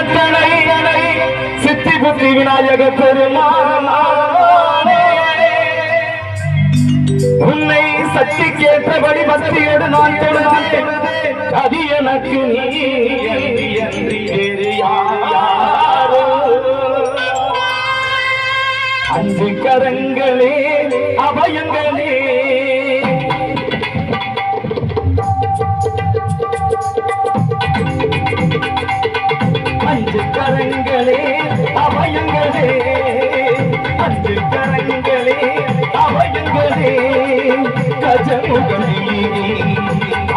கட்டளை சித்தி புத்தி விநாயக பெருமானே உன்னை சக்தி கேட்டபடி பக்தியோடு நான் தொழுது அது எனக்கு நீ என்று வேறு யாரோ அஞ்சு கரங்களே அபயங்களே அஞ்சு கரங்களே அபயங்களே அஞ்சு கரங்களே அபயங்களே கஜமுகமே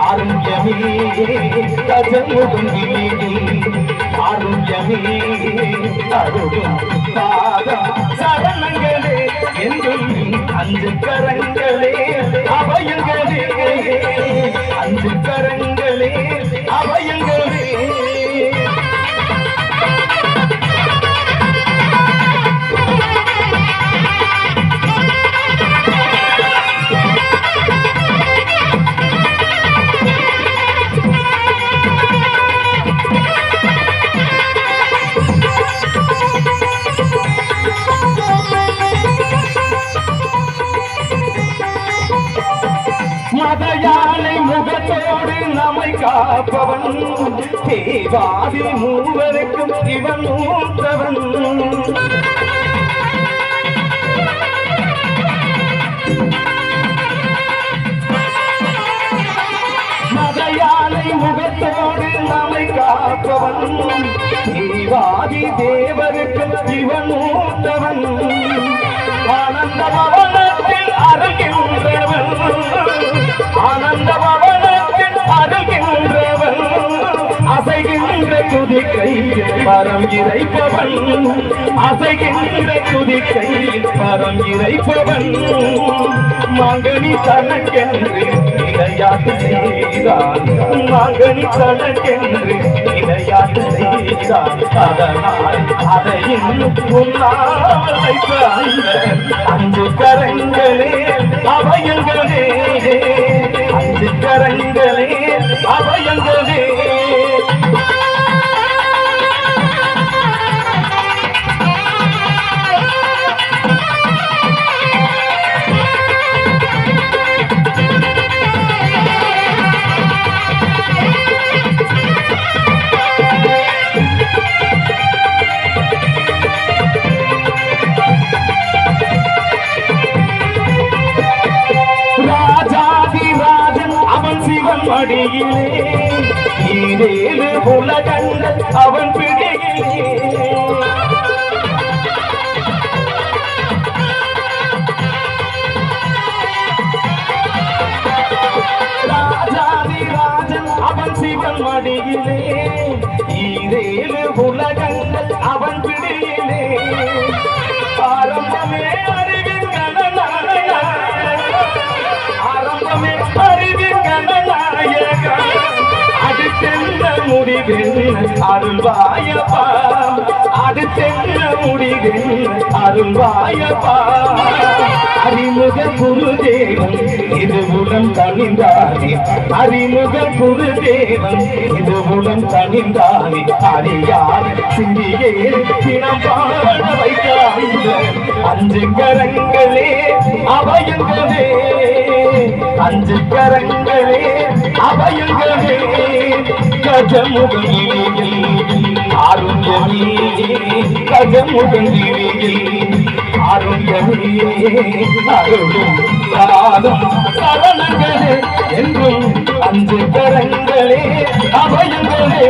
ஆருண்யமே கஜமுகமே ஆருண்யமே அருகும் பாதம் சரணங்களே என்றும் அஞ்சு கரங்களே அபயங்களே அஞ்சு கரங்களே அபயங்களே மதயானை முகத்தோடு நம்மை காப்பவன் தேவாதி மூவருக்கும் இவன் மூத்தவன் மதயானை முகத்தோடு நம்மை காப்பவன் தேவாதி தேவருக்கும் இவன் மூத்தவன் ஆனந்த பவனத்தில் அருகின்றவன் ஆனந்த பவனத்தில் அருகின்றவன் அசைகின்ற துதிக்கையில் பரம் இறைப்பவன் அசைகின்ற துதிக்கையில் பரம் இறைப்பவன் மகனி தனக்கென்று விளையாட்டு செய்தான் மகனி தனக்கென்று விளையாட்டு செய்தான் அதனால் அதையும் முன்னால் வைத்த அஞ்சு கரங்களே அபயங்களே அஞ்சு கரங்களே அபயங்களே மடியிலே ஈரேழு உலகங்கள் அவன் பிடியிலே ராஜாதி ராஜன் அவன் சிவன் மடியிலே ஈரேழு உலகங்கள் அவன் பிடியிலே ஆரம்பமே அறிவின் கணநாயக ஆரம்பமே அறிவின் கணநாயக அடுத்தென்ன முடிவில் அருள்வாயப்பா அடுத்தென்ன முடிவில் அருள்வாயப்பா அறிமுக குருதேவன் இது உடன் தனிந்தானே அறிமுக குருதேவன் இது உடன் தனிந்தானே அறியார் சிந்தியே தினம் பாட வைத்தாங்க அஞ்சு கரங்களே அபயங்களே அஞ்சு கரங்களே அபயங்களே கஜமுகனில் ஆருண்யமே கஜமுகனில் ஆருண்யமே அருளும் பாதம் சரணங்களே என்றும் அஞ்சு கரங்களே அபயங்களே